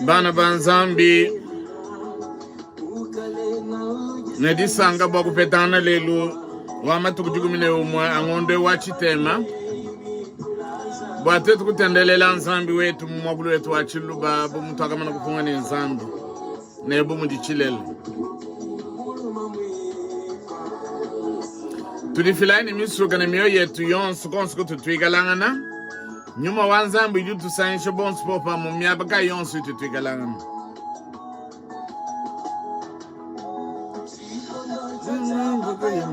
Bana banzambi nedisanga bakupetana lelu wama tukujugumine umwe angonde wachitema bwate tukutendelela nzambi wetu mwabulu wetu wachiluba bumutu akamana kufunga ni nzambi nebu mudichilele tulifilaini misuka na miyo yetu yonsu konsuko tutwigalangana nyuma wanzambi yutu sainsho bonsu popa mumiabaka yonsu tutwigalangana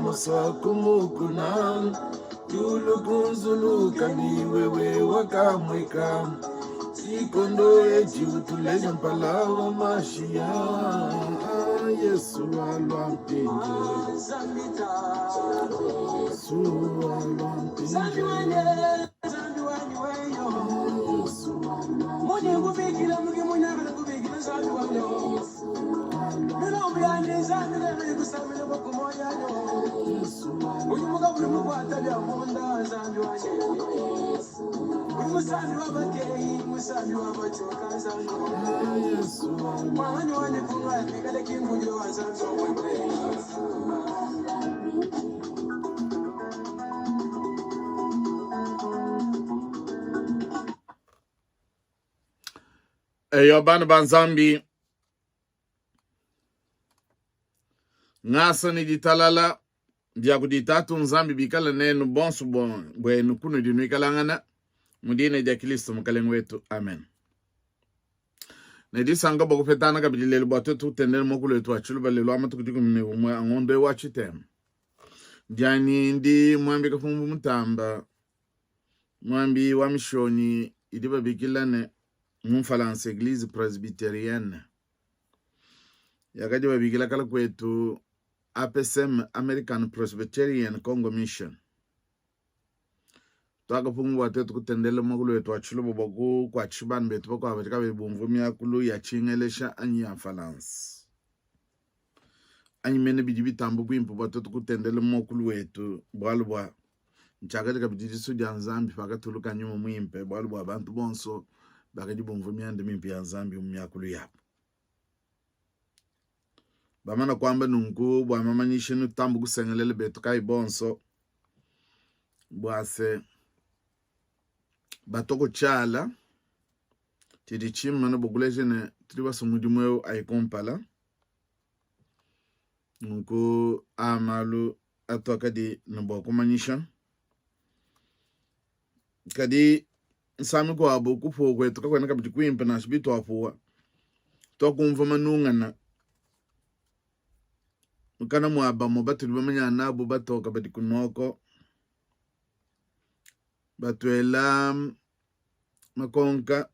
Musakumukunam Tulukunzuluka ni wewe wakamweka Sikondo eji utuleza mpalawa mashia Yesu alwa mpinje Yesu alwa mpinje Eyo bana banzambi ngasa ni ditalala dia kuditatu nzambi bikala nenu bonsu bon bwenu kunu dinuikalangana mudine dia Kristo mukalengu wetu amen. Nedi sanga boko petana kabili bwato tu tendel mokulu wetu achuluba lelo amatu kutiku mwe angonde wachitem diani ndi mwambi kafungu mutamba mwambi wa mishoni idiba bikilane mumfalansa Eglise Presbyterienne yakadi babikila kala kwetu APSM American Presbyterian Congo Mission twaka pungu watetu kutendele mokulu wetu achuluba boku kwa chibani betu boko abatika bebumvumi yakulu ya chingelesha anyi ya falansa anyi mene bijibitambu kuimpu watetu kutendele mokulu wetu bwalubwa nchakati kabididi sudi anzambi paka tuluka nyumu mwimpe bwalubwa bantu bonso bakaji bumvumi ande mimpi ya nzambi umyakulu yapu bamana kwamba nungu bwa mama nishinu tambu kusengelele betu kai bonso bwase batoko chala tidi chima na bugulejene triba sumudimweo aikompala nungu amalu atoka di naboko manisha kadi nsami kwa abu kupo kwetu kakwena kabiti kuimpa na shibitu wapuwa tokumva nungana mukana mwaba mubatu libamanya nabo batoka badi kunoko batuela makonka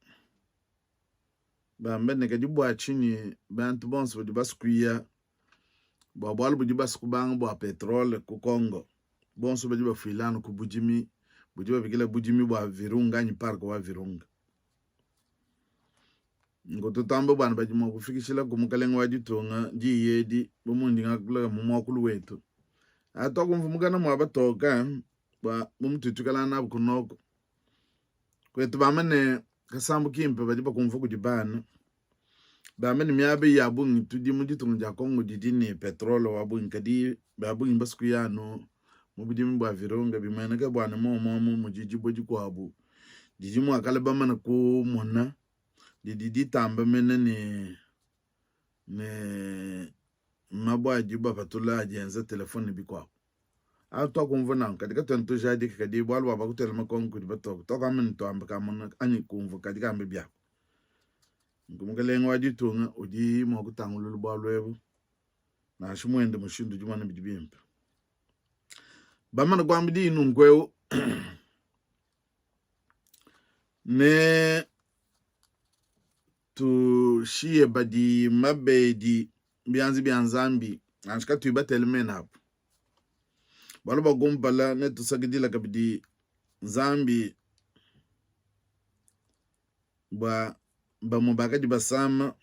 bambe nekadibwa chini bantu bonso badi baskuya bwabwalu budi baskubanga bwa petrol ku Congo bonso badi bafilano ku bujimi budi babikila bujimi bwa Virunga nyi parko wa Virunga ngoto tambo bana bajima kufikishila kumukalenga wajitonga jiyedi bumundi ngakula mumokulu wetu atoko mvumukana mwabatoka ba bumututukala nabo kunoko kwetu bamane kasambu kimpe bajiba kumva kujibana bamane miabe yabungi tudi muditunga Kongo didini petrol wabungi kadi babungi baskuyano mubudimi bwa Virunga bimanaka bwana momo mujiji boji kwabu dijimu akala bamana ku mona didi tamba mena ne mabwa jiba patula ajenza telefoni bikwa ato kumvona kadika tanto jadi kadi bwalwa baba kutela makongo dibato to kamen to amba kamona ani kumvo kadika ambe bya ngumukele ngwaji tunga udi mo kutangululu bwalwebu na shimwende mushindu jumana bidibimpa bamana kwambidi nungweo ne tu shie badi mabedi bianzambi anshika tu batelmena hapo balo bagombala ne tu sagidila kabidi zambi ba mubaka di basama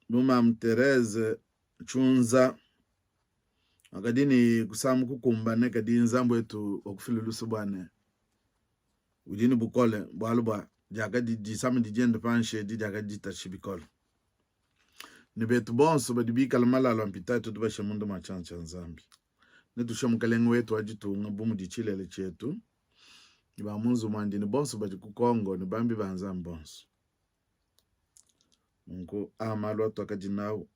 Bumam Tereze Chunza akadini kusamu kukumba ne kadi nzambo yetu okufilulusu bwane udini bukole bwaluba jaga di samu di jende panshe di jaga di tashibikole ni betu bonso badi bikala malalo ampita tu bashe mundu machancha nzambi netu shomukalengo wetu ajitunga bumu di chilele chetu iba munzu mwandi ni bonso badi kukongo ni bambi banzambi bonso mungu amalo twakajinawo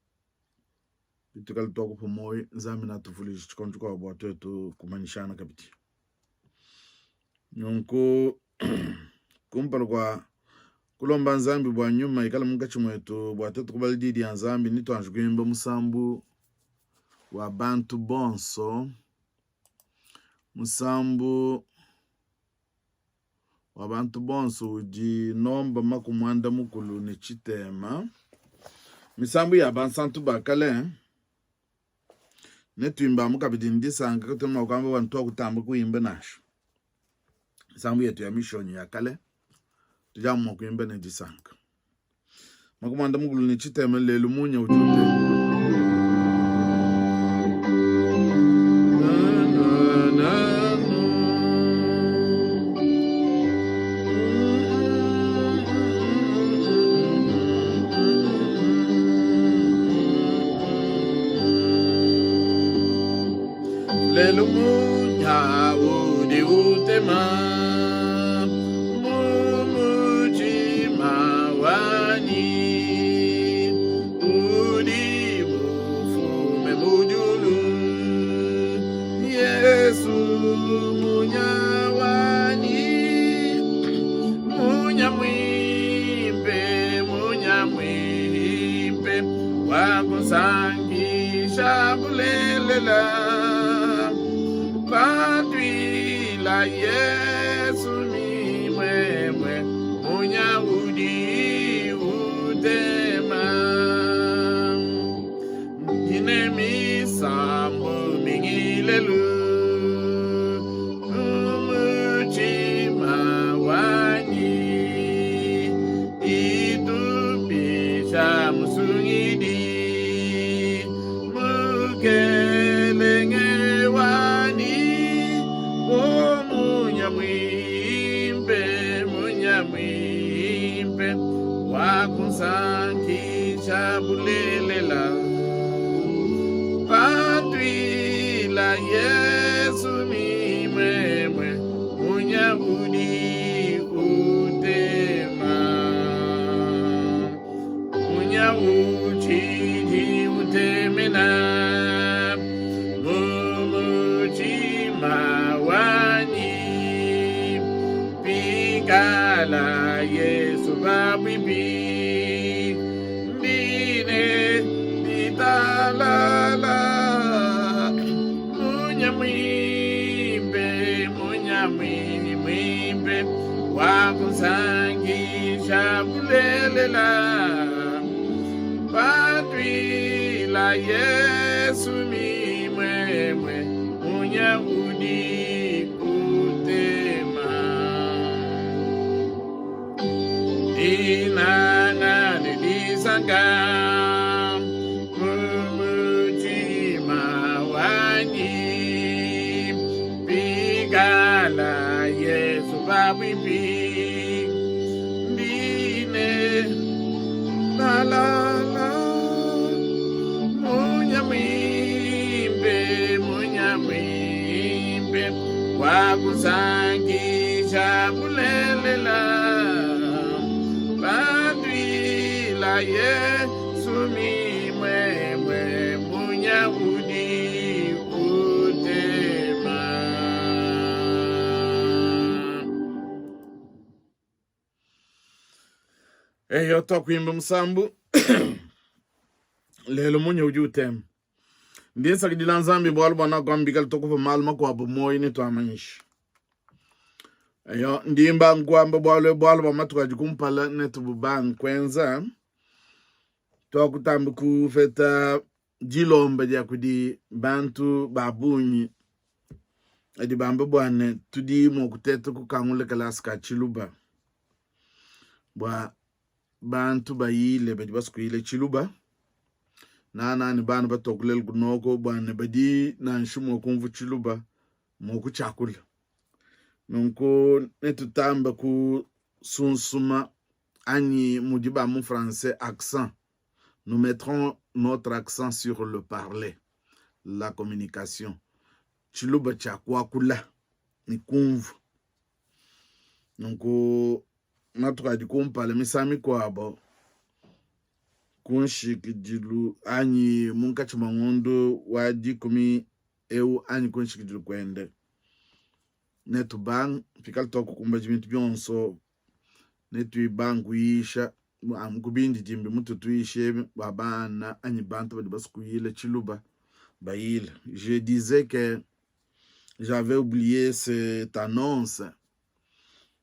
bitukali toko pomoi nzambi na tufulishi chikonju kwa bwatu yetu kumanishana kabiti nyonko kumpalo kwa kulomba nzambi bwa nyuma ikala munga chimwetu bwatu yetu kubalididi ya nzambi nito anjugimba musambu wa bantu bonso musambu wa bantu bonso uji nomba makumwanda mukulu ni chitema misambu ya bansantu bakale netuimba mukabidi ndisanga kutuma ukamba wantu okutamba kuimba nasho misambu yetu ya mission ya kale tujamu kuimba ne disanga makumwanda mukulu ni chitema lelu munya ujute lelu munya udi utema mumuji mawani udi mufume mujulu Yesu munya wani munya mwimpe wakusangisha bulelela Padri la Yesu ni mwemwe munya udi udema Gine misambu mingilelu umuchima wani Itupisha musungidi mukelenge mwimpe wakusankisha bulelela Padri la Yesu ni mwemwe munyahudi utema munyahudi utemena mumutima wani Kala Yesu babibi Dine ditalala Munya mwimbe Wakusangisha bulelela Padri la Yesu mi mwemwe Munya udi Inanga ni disanga mumuji mawani Pigala Yesu babibi Dine la la la Munya mwimbe Wakusangisha bulelela Yesu mi mwemwe munyahudi utema Eyo tokwimba musambu lelo munyahudi utema Ndinsa kidila nzambi bwalu bwana kwambikali tokufa maluma kwa bumoyi ni tuamanyishi Eyo ndimba ngwamba bwalu bamatuka jikumpala netu bubang kwenza Tokutamba kufeta jilomba dia kudi bantu babunyi edi bamba bwane tudi mo kuteta kukangule kalaska chiluba bwa bantu bayile badi baskuile chiluba na ni bana ba tokulel kunoko bana badi na nshumo kumvu chiluba moku chakula nonko netutamba ku sunsuma ani mudiba mon français accent. Nous mettrons notre accent sur le parler, la communication. Chiluba chakwa kula ni kumvu. Nonko natuka di kumpale misami kwa abo kunshiki jilu ani munka chimangondo wadi kumi eu ani kunshiki jilu kwende netu bang fikal toko kumba jimintu byonso netu ibangu isha amkubindi jimbi mutu tuishe babana ani bantu badi baskuyile chiluba bayile. Je disais que j'avais oublié cette annonce.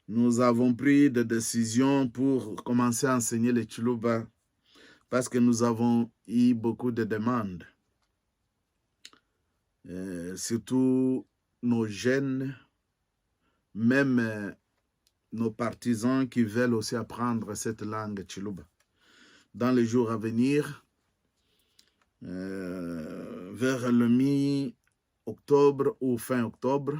Nous avons pris des décisions pour commencer à enseigner le chiluba parce que nous avons eu beaucoup de demandes. Surtout nos jeunes, même nos partisans qui veulent aussi apprendre cette langue chiluba. Dans les jours à venir, vers le mi-octobre ou fin octobre,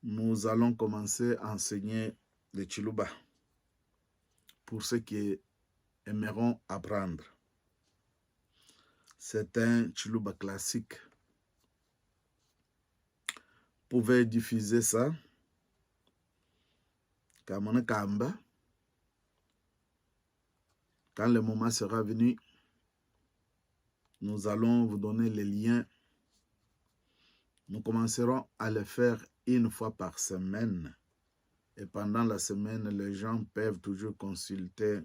nous allons commencer à enseigner le chiluba pour ceux qui aimeront apprendre. C'est un chiluba classique. Vous pouvez diffuser ça. Kamone Kamba. Quand le moment sera venu, nous allons vous donner les liens. Nous commencerons à le faire une fois par semaine. Et pendant la semaine, les gens peuvent toujours consulter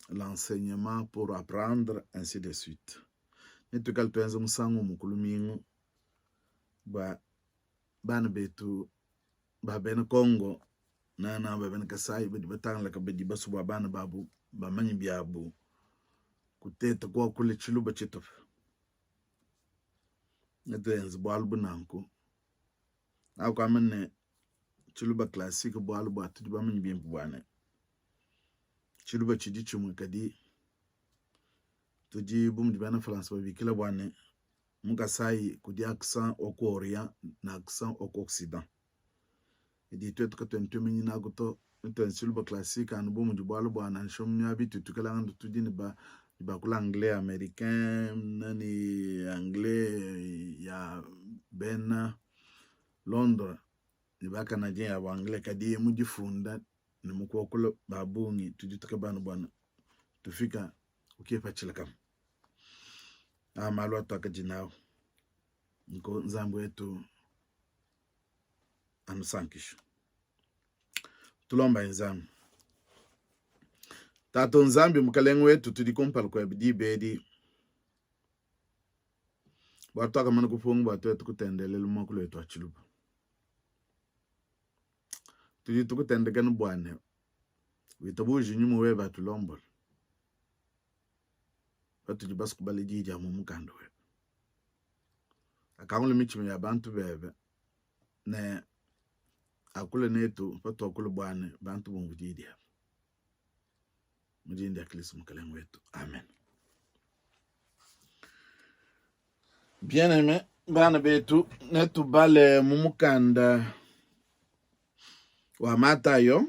l'enseignement pour apprendre, ainsi de suite. Netukal tuenza musangu mukulumingu bana betu babena Congo na babena Kasai bedi batang la kabedi basu bana babu bamanyi biabu kuteta kwa kule chiluba chitof netuenza bwalbu nanku au kamene chiluba classique bwalbu atu bamanyi biempu bwana chiluba chidi chumwe kadi tuji bum di bana France ba bikila bwane muka sai kudi accent au orient na accent au occident idi twetu ka tentu mini na goto ten chiluba classique an bum di bwalu bwana nshom nya bitu tukala ndu tudi ni ba kula anglais américain nani anglais ya ben Londres ni ba canadien ya anglais kadi mu jifunda ni mukokula babungi tujutuka bana bwana tufika ukipa chilakam amalo ataka jinao nko nzambo yetu anusankisho tulomba nzambo tato nzambi mukalengo wetu tudikompala kwa bidi bedi wataka mana kufungu watu wetu kutendelele mwakulo wetu achiluba tujitu kutendegana bwane witabuji nyumu weba tulombola watu jibasu kubali jija mumukando weba akangule michime ya bantu bebe ne akule netu watu wakule bwane bantu bungu jidia mujindi ya Kristo mkalengu wetu. Amen. Bien aimé bana betu netu bale mumukanda wa Matayo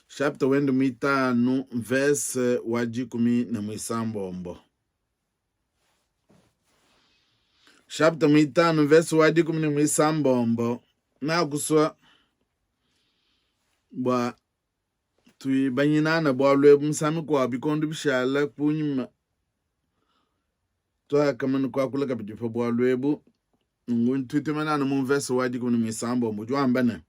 chapter wendu mitanu verse wajikumi na mwisambombo. Chapter mitanu verse wajikumi na mwisambombo na kuswa bwa tui banyinana bwa lwebu msami kwa bikondo bishala kunyima toa kamanu kwa kula kapitifa bwa lwebu ngun tuitemanana mu verse wajikumi na mwisambombo juambane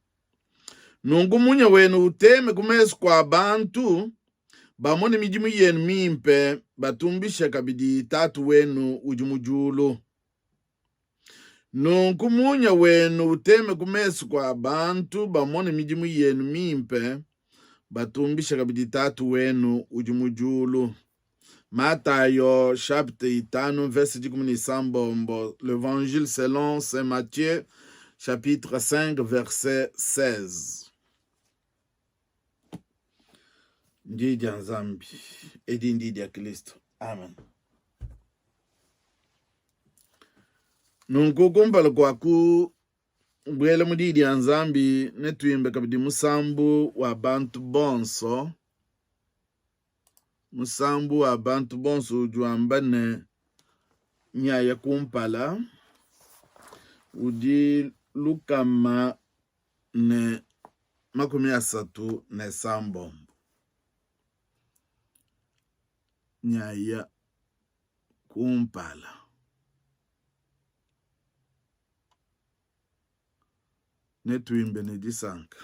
nungu munya wenu uteme kumesu kwa bantu bamone mijimu yenu mimpe batumbisha kabidi tatu wenu ujumujulu. Nungu munya wenu uteme kumesu kwa bantu bamone mijimu yenu mimpe batumbisha kabidi tatu wenu ujumujulu. Matayo chapitre 5 verset 17. L'évangile selon Saint Matthieu chapitre 5 verset 16. Ndidi ya Nzambi edi ndidi ya Kristo. Amen. Nunkukumbala kwaku bwele mudidi ya Nzambi netuyimbe kabidi musambu wa bantu bonso. Musambu wa bantu bonso ujuambane nya ya kumpala. Udi lukama ne makumi asatu ne sambo. Nya ya kumpala. Netuyimbe ne disanka.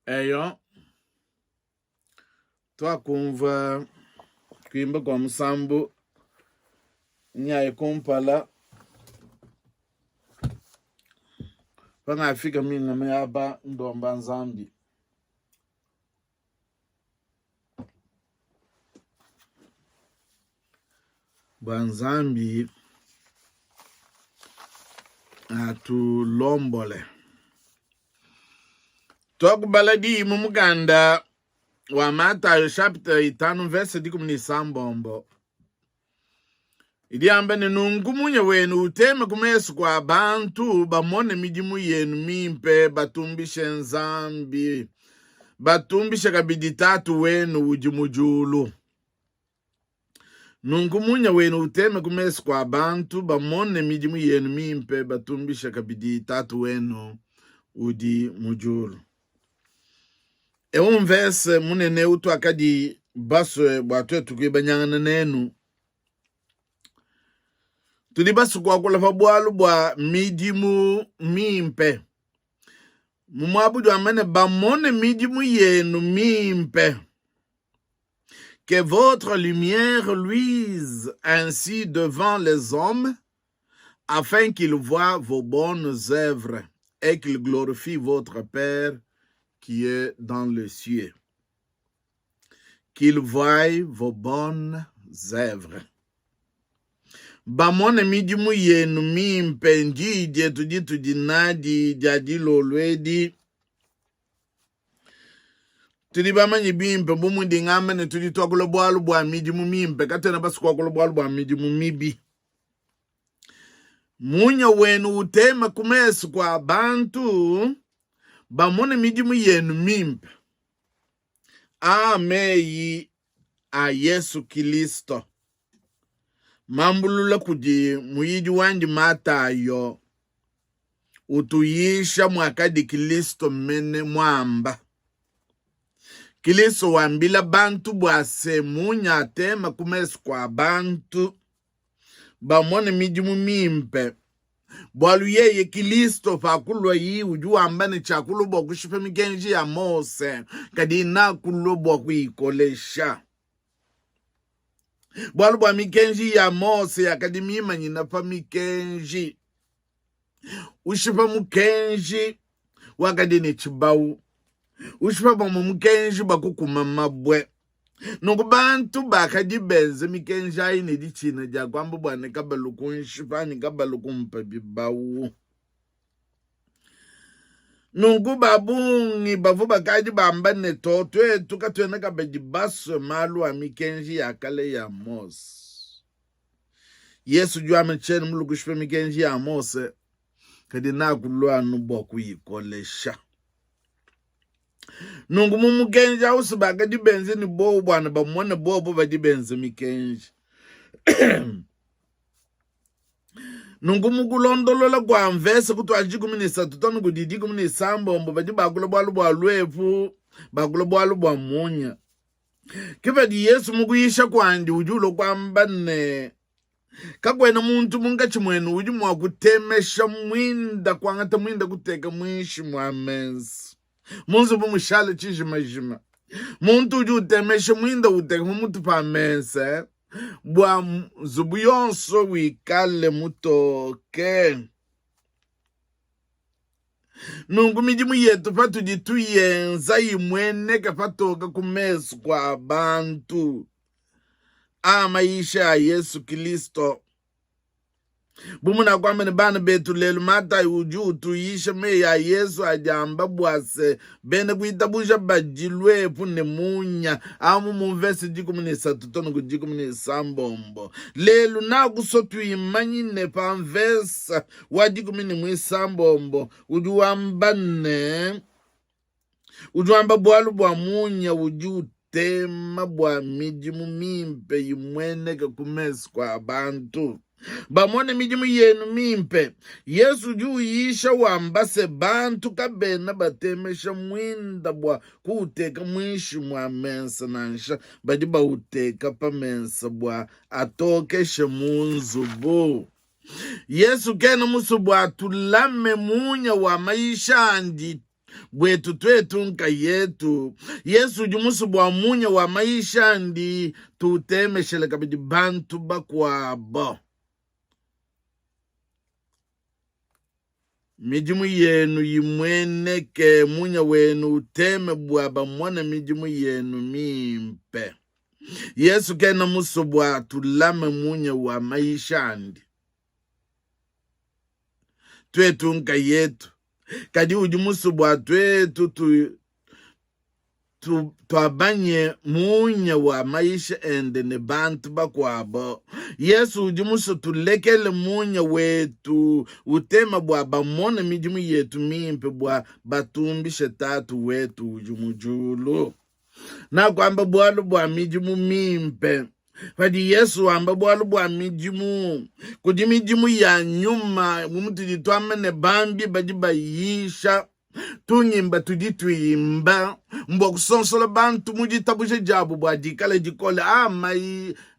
Eyo twakumva kuimba kwa musambu nya kumpala pangafika mina mayaba ndomba Nzambi. Banzambi atulombole. Twakubaladi mumuganda wa Matayo chapter 5 verse 17. Idiamba nungumunye wenu uteme kumesu kwa bantu bamone mijimu yenu mimpe batumbishe Nzambi. Batumbishe kabidi tatu wenu ujimujulu. Nungumunya wenu uteme kumesu kwa bantu bamone mijimu yenu mimpe batumbishe kabidi tatu wenu udi mujulu. Verse munene utu akadi baswe bwatwe tukibanyangana nenu. Tulibasu kwa kula fabwalu bwa mijimu mimpe. mumwabudu amene bamone midimu yenu mimpe. Que votre lumière luise ainsi devant les hommes, afin qu'ils voient vos bonnes œuvres et qu'ils glorifient votre Père qui est dans les cieux. Qu'ils voient vos bonnes œuvres. Bamone midimu yenu mimpe njidye tudinadi jadi lolwedi. Tudi bamanyi bimpe bumundi ngamene tudi twakulo bwalu bwa midimu mimpe katena basi kwakulo bwalu bwa midimu mibi. Munya wenu utema kumesu kwa bantu bamone midimu yenu mimpe. Ameyi a Yesu Kristo. Mambulula kuji muyidi wanji Matayo utuyisha mwakadi Kristo mene mwamba. Kristo wambila bantu bwase munya atema kumesu kwa bantu bamone midimu mimpe. Bwalu yeye Kristo fakulwa yi uju ambane chakulubwa kushipe mikenji ya Mose kadina kulubwa kuikolesha. Bwalu bwa mikenji ya Mose ya kadimima nyinafa mikenji. Ushipa mukenji wakadini chibawu. Ushipa mukenji bakukuma mabwe. Nungu bantu bakadibenze mikenji aine di china jakwambu bwane kabaluku nshipani kabaluku mpabibawu. Nungu babungi bavu bakadi bambane totu tukatuena kabedi baso malu wa mikenji ya kale ya Mose. Yesu jua mecheni muluku shipe mikenji ya Mose kadina kulua nubo kuyikolesha. Nungu mumukenji ausi bakadi benze ni bobo bwana bamwane bobo badi benze mikenji. Nungu mukulondolola kwa mvese kutu ajikuminisa tutonu kudidi kuminisa mbombo badi bakula bwalu bwa lwefu bakula bwalu bwa munya. Kiva di Yesu mukuyisha kwa ndi ujulo kwa mbane kakwena muntu mungachi mwenu uju mwakutemesha mwinda kwa ngata mwinda kuteka mwishi mwamenzi. Munzu bumushale chijima. Muntu uju utemesha mwinda uteka mumutu pa mense. Bwa zubu yonso wikale mutoke. Nungu midimu yetu patu jitu yenza imwene kapatoka kumesu kwa abantu. Maisha ya Yesu Kristo. Bumuna kwa mene bana betu lelu Matayo uju utuyisha me ya Yesu ajamba bwase bene kuitabusha bajilwe pune munya amu muvesi jikumunisa tutono kujikumunisa mbombo lelu na kusotu imanyi nepa mvesa wajikumini mwisa mbombo ujuamba bwalu bwa munya uju tema bwa midimu mimpe imweneke kumesi kwa abantu. Bamone midimu yenu mimpe. Yesu juu yisha wambase bantu kabena batemesha mwinda bwa kuteka mwishi mwa mensa nansha badi ba uteka pa mensa bwa atokeshe munzubu. Yesu kena musubu atulame munya wa maisha andi bwetu twetu nka yetu. Yesu jumusu bwa munya wa maisha andi tutemeshele kabidi bantu bakwabo. Midimu yenu yimweneke munya wenu uteme bwaba mwana midimu yenu mimpe. Yesu kena musubu atulame munya wa maisha andi twetu nka yetu. Kadi ujumusu bwa twetu twabanye munya wa maisha ende ne bantu bakwabo. Yesu ujumusu tulekele munya wetu utema bwa bamona midimu yetu mimpe bwa batumbishe tatu wetu ujumujulu. Na kwamba bwalu bwa midimu mimpe. Fadi Yesu amba bwalu bwa midimu. Kudi midimu ya nyuma mumutu jituamene bambi bajiba yisha. Tunyimba tudituimba. Mbo kusonsola bantu mujitabushe jabu bwa dikale jikole.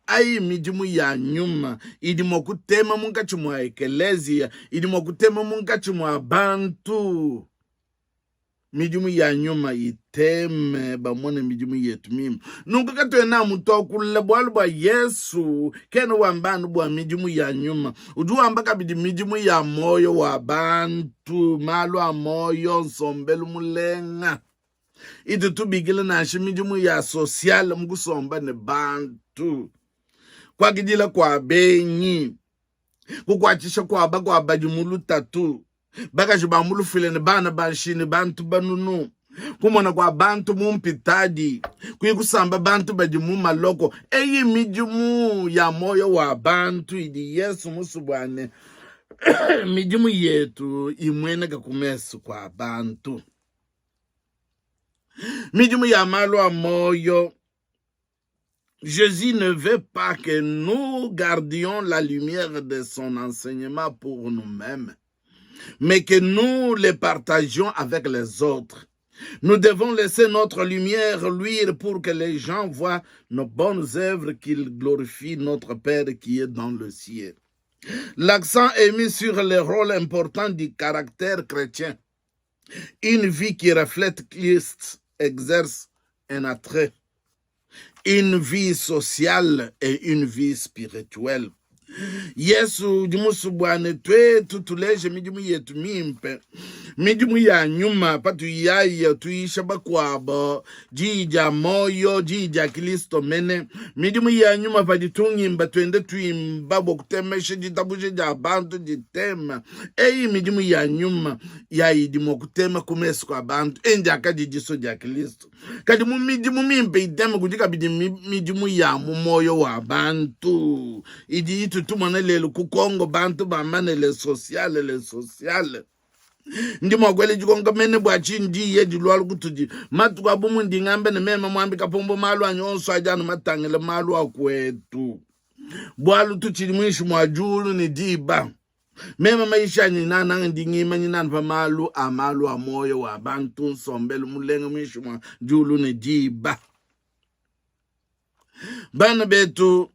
Ai midimu ya nyuma. Idimo kutema mungachi mwa ekelezia. Idimo kutema mungachi mwa bantu. mijumu ya nyuma iteme bamone mijumu yetu mimi nungu katwena mutokule bwalu bwa Yesu kene wambanu bwa mijumu ya nyuma ujuwa mbaka bidi mijumu ya moyo wa bantu malu a moyo nsombelu mulenga itu tubigile nashi mijumu ya social mkusomba ne bantu kwa kidila kwa benyi kukwachisha kwa bajumulu tatu baka jibamulu filene bana banshini bantu banunu kumona kwa bantu mumpitadi kuyikusamba bantu bajimu maloko eyi mijumu ya moyo wa bantu idi Yesu musubwane mijumu yetu imwene kakumesu kwa bantu mijumu ya malo a moyo. Jésus ne veut pas que nous gardions la lumière de son enseignement pour nous-mêmes, mais que nous les partagions avec les autres. Nous devons laisser notre lumière luire pour que les gens voient nos bonnes œuvres, qu'ils glorifient notre Père qui est dans le ciel. L'accent est mis sur le rôle important du caractère chrétien. Une vie qui reflète Christ exerce un attrait. Une vie sociale et une vie spirituelle. Yesu jimusu bwane twetu tuleje mijumu yetu mimpe mijumu ya nyuma patu yaya tuisha bakwabo jija moyo jija Kristo mene mijumu ya nyuma paditungimba twende tuimba bokutemeshe jitabuje ja bantu jitema eyi mijumu ya nyuma yayidimo kutema kumesu kwa bantu enja kajijiso ja Kristo kadi mu mijumu mimpe itema kujika bidi mijumu ya moyo wa bantu idi itu tumane lelo kukongo bantu bamane le social ndimo gwele jikonga mene bwachi ndi ye dilwalu kutuji matu kwa bumu ndi ngambe ne mema mwambi kapombo malu anyonso ajana matangele malu akwetu bwalu tuchili mwishi mwajulu ni diba mema maisha nyinana ndi ngima nyinana pa malu a moyo wa bantu sombelu mulenge mwishi mwajulu ni diba bana betu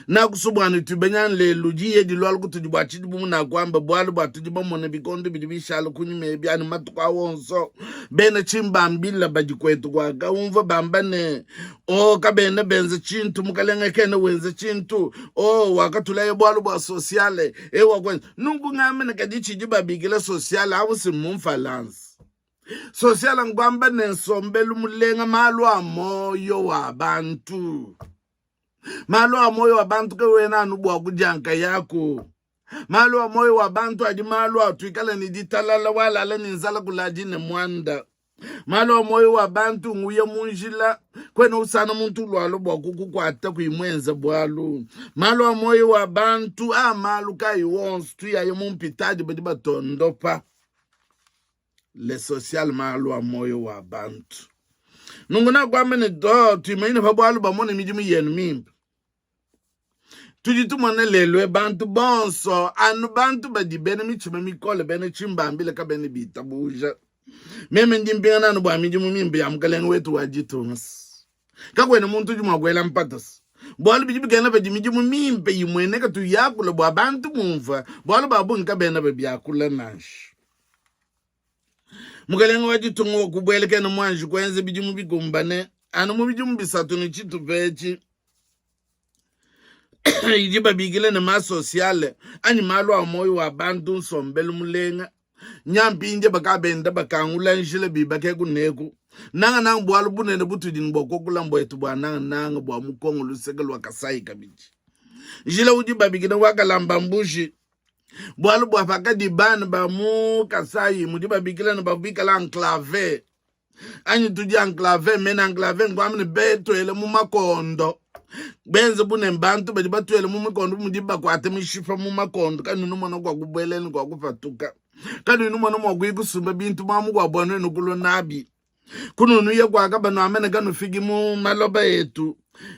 na kusubwani tubenyan le lujiye di lwalu kutujibwa chidibu na kwamba bwalu bwa tujiba mone bikondo bidibishala kunyume byani matukwa wonso bene chimbambila bajikwetu kwa kaumva bambane kabene benze chintu mukalenge kene wenze chintu wakatulaye bwalu bwa sociale wakwenze nungu ngamene kadichi jiba bigile sociale awusi mumfalance sociale ngwamba nensombelu mulenga malu a moyo wa bantu malo a moyo wa bantu ke wena nubwa kujanka yako malo a moyo wa bantu adi malo atuikala ni ditalala wala ala ninzala kulajine mwanda malo a moyo wa bantu nguye munjila kwena usana muntu lwalo bwa kukukwata kuimwenza bwalu malo a moyo wa bantu malu kai wons tu ya mumpitadi badi batondopa le social malo a moyo wa bantu nunguna kwa mene do tuimaine pa bwalu bamone mijimu yenu mimpi tujitumane lelwe bantu bonso anu bantu badi bene michime mikole bene chimbambile ka bene bitabuja meme ndimpinga nanu bwa mijimu mimpi ya mkalenga wetu wajitungas kakwene muntu jumagwela mpatas bwalu bijibu kena badi mijimu mimpi yimweneka tu yakula bwa bantu mumfa bwalu babu nka bene babi yakula nash mukalenga wajitunga wakubwele kena mwanju kwenze bijimu bigumbane anu mu bijimu bisatu ni chitu pechi ijiba bigile ne ma sociale ani malo a moyo wa bantu nsombelu mulenga nyampi inje bakabenda bakangula njile bibake kuneku nanga nang bwalu bunene butudini bokokula mbwetu bwananga nanga bwa mukongo lusegelu wakasai kabiji jile ujiba bigile wakalamba mbushi bwalu bwa fakadi bana ba mu kasai mujiba bigile ne babikala enclave ani tuji enclave mena enclave ngwamne beto ele mu makondo benze bune mbantu badi batwele mu mikondo mudiba kwate mishifa mu makondo kanunu mona kwa kubweleni kwa kufatuka kanunu mona mo kwikusumba bintu mamu kwa bwana nukulo nabi kununu ye kwa kabano amene kanu figi mu maloba yetu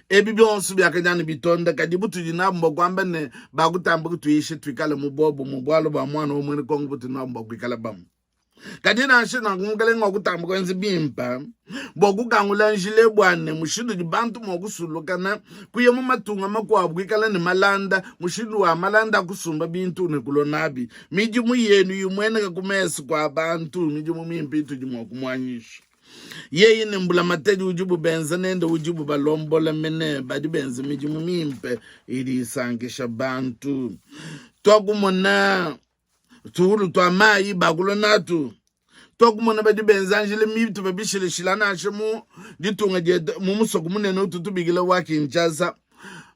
ebibyonsu byakanyana bitonda kadi butuji nambo kwamba ne bakutamba kutuyishe twikala mu bobo mu bwalo ba mwana omwe kongo butu nambo kwikala bamu kadina shina ngumkale ngokutamba kwenza bimpa bokugangula njile bwane mushindu dibantu mokusulukana kuye mu matunga makwabwe kala ni malanda mushindu wa malanda kusumba bintu ne kulonabi mijimu yenu yumwene kumesi kwa abantu mijimu mimpitu jimokumwanyisha yeye ne mbula mateji ujubu benza nende ujubu balombola mene badi benza mijimu mimpe ili sangisha bantu tokumona tuhulu twa mayi bakulo natu tokumona badi benza njile mibitu babishile shilana ashemu ditunga je mumusoku munene ututubigila waki nchaza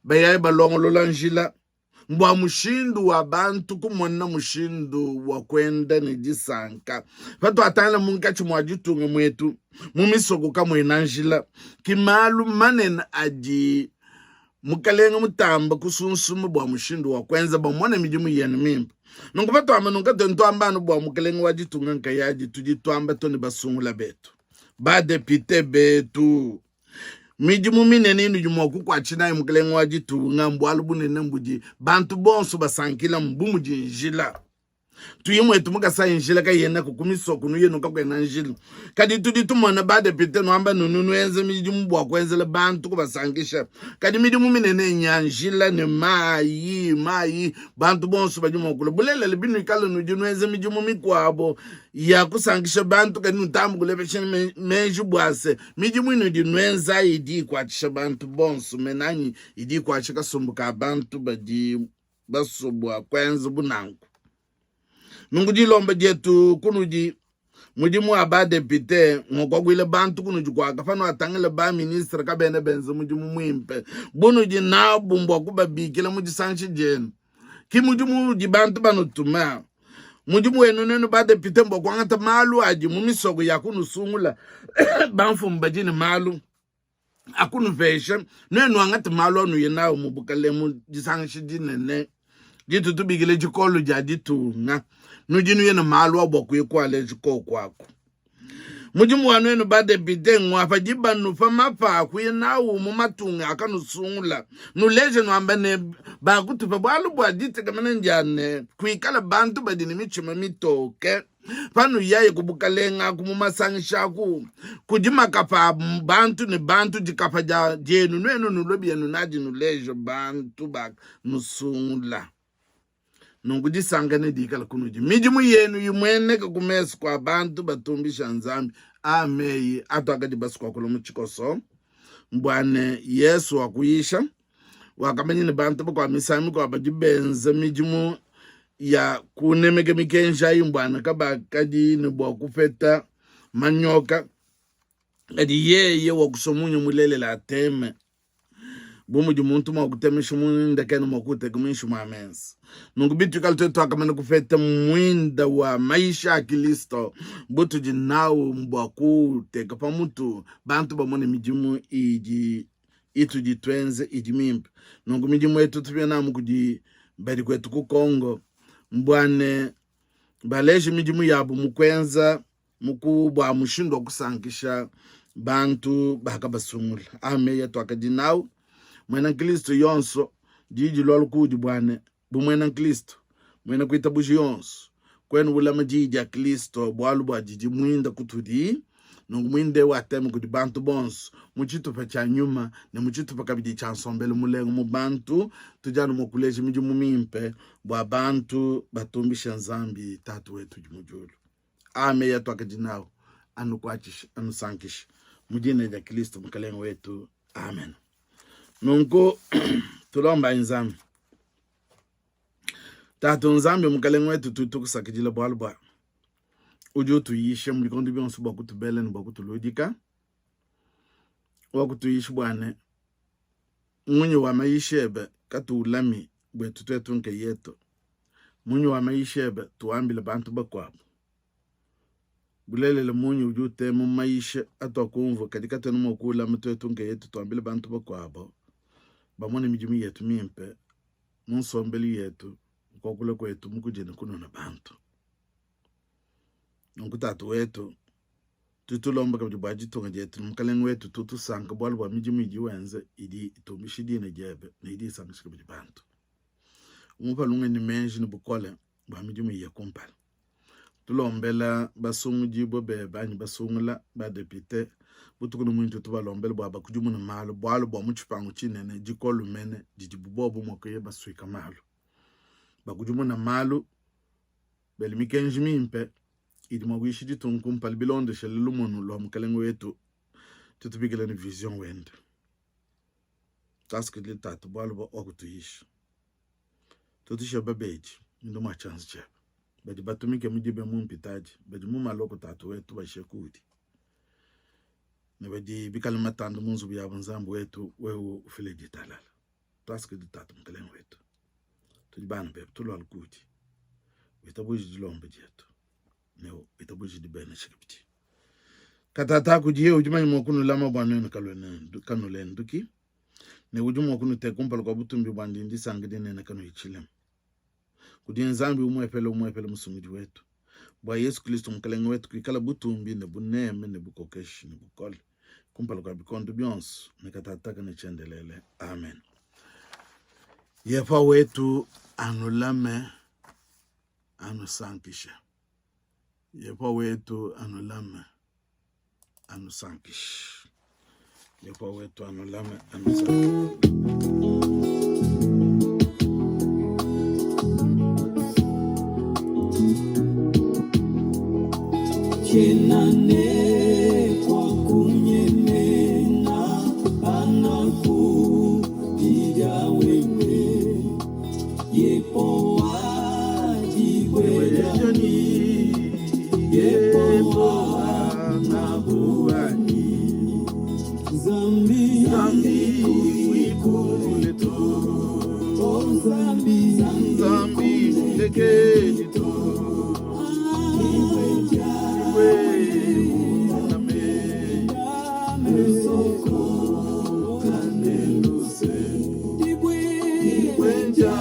bayaye balongolola njila mbwa mushindu wa bantu kumona mushindu wa kwenda ni disanka fatu atana munkachi mwajitunga mwetu mumisoko kamwena njila kimalu manena aji mukalenga mutamba kusunsumu bwa mushindu wa kwenza bamona mijimu yenu mimpa nungupatu ama nungate ntuambanu bwa mukalenga wajitunga nkayaji tujituamba toni basungula betu badepite betu mijimu minene inu jumo kukwachina mukalenga wajitunga mbwalu bunene mbuji bantu bonso basankila mbumuji njila tuyimwe tumuka sa njila ka yena kukumisoko nu yenu kakwena njila kadi tuditumona bade pite no amba nunu enze mijimu bwa kwenzele bantu kubasangisha kadi mijimu minene nyanjila ne mayi bantu bonso bajumo kulo bulele libinu ikalo nu jinu enze mijimu mikwabo ya kusangisha bantu kadi nutamu kulebeshe menju bwase mijimu inu dinwenza idi kwachisha bantu bonso menanyi idi kwachika sumbuka bantu badi basobwa kwenza bunangu nunguji lomba jetu kunuji mujimu abade pite ngokogwile bantu kunuji kwa kafano atangile ba minister kabene benze mujimu mwimpe bunuji na bumbwa kubabikila muji sanchi jenu ki mujimu jibantu banutuma mujimu wenu nenu bade pite mbo kwa ngata malu aji mumisogo ya kunu sungula banfu mbajini malu akunu veshe nenu angata malu anu yenao mubukale muji sanchi jinene jitu tubigile jikolu jaditu nga nujinu yena malu waboku yikwale jiko kwaku mujimu wanu yenu bade bide ngwafa jibanu famafa kuyenawu mumatunga akanusungula nuleje nwambane bakutupa bwalu bwadite kamene njane kuikala bantu badini michima mitoke panu yaye kubukalenga kumumasangishaku kujima kapa bantu ni bantu jikapa jenu nwenu nulobi yenu naji nuleje bantu bak nusungula nunguji sangane dikala kunuji mijimu yenu yumwene kumesi kwa bantu batumbisha nzambi ameyi atu akadi basi kwa kulumu chikoso mbwane Yesu wakuyisha wakamenyini bantu kwa misami kwa bajibenze mijimu ya kunemeke mikensha mbwane kaba kadi nibwa kufeta manyoka kadi yeye wakusomunyo mulele la teme bumuji muntu mwakutemisha mwinda kenu mwakutekumisha mwamensi nungubitu kalitetu akamene kufeta mwinda wa maisha ya Kristo butu jinawu mbwakuteka pa mutu bantu bamone mijimu itu jitwenze ijimimpi nungu mijimu etu tupia namu kuji bari kwetu kukongo mbwane baleji mijimu yabu mukwenza mukubwa mushindo kusankisha bantu bakabasungula ame yetu akajinawu mwena Kristo yonso jiji lolu kudi bwane bumwena Kristo mwena kuita buji yonso kwenu bulama jiji ya Kristo bwalu bwa jiji mwinda kutudi nungu mwinde wateme kudi bantu bonso muchitupa cha nyuma ne muchitupa kabidi cha nsombele mulengu mu bantu tujanu mukuleji miji mumimpe bwa bantu batumbisha nzambi tatu wetu jimujulu ame yetu akajinawo anukwachisha anusankisha mujine ya Kristo mkalengu wetu amen. Nungu tulomba nzambi tatu nzambi mkalengu wetu tutukusakijila bwalubwa uju tuyishe mlikondi bionsu bakutubele ni bakutuludika wakutuyishe bwane munyi wa maishebe katulami bwetu twetu nke yetu munyi wa maishebe tuambile bantu bakwabo bulelele munyi uju temu maisha atwakumvu katika tenu mokula mtwetu nke yetu tuambile bantu bakwabo bamone mijimu yetu mimpe munsombeli yetu kwa kule kwetu mukujene kuno na bantu nukutatu wetu tutulomba kabidi bwaji tonga jetu mkalengu wetu tutusanga bwalu bwa mijimu iji wenze idi itumishi na jebe na idi sangishi kabidi bantu umupa lunga ni menji ni bukole bwa mijimu iya kumpala tulombela basunguji bobe banyi basungula ba depute butukunu muntu tubalombela baba kujumuna malo bwalo bwa muchipangu chinene jikolu mene jijibubobo mokoye baswika malo bakujumuna malo belimikenji mimpe idi mwagishi jitunkumpa libilonde shelelu munu lo mkalengo wetu tutubikele ni vision wende task li tatu bwalo bwa okutuyishi tutisha babeji ndo ma chance chebe badi batumike mujibe mumpitaji badi mumaloko tatu wetu bashekudi ne badi bikala matando munzu bya banzambu wetu wewe ufile ditalala taske di tatu mkalen wetu tujibana bebe tulo alkudi wetabuji dilombe jetu ne wetabuji di bene shikipiti katata kujiye ujumani mwakunu lama bwana ne kanule nduki ne ujumu mwakunu tekumpala kwa butumbi bwandindi sangidine ne kanu ichilem kudin zambi umwepele musumiji wetu bwa Yesu Kristo mkalengo wetu kikala butumbi ne buneme ne bukokeshi ne bukole kumpala kwa bikondo byonso ne katataka ne chendelele amen. Yefa wetu anulame anusankishe. Yefa wetu anulame anusankishe. Yefa wetu anulame anusankishe. Kenane kwa kunyemena anakupiga wewe yepo wajibwejani yepo wanabuani zambi wikuleto zambi lekenito Ibwenja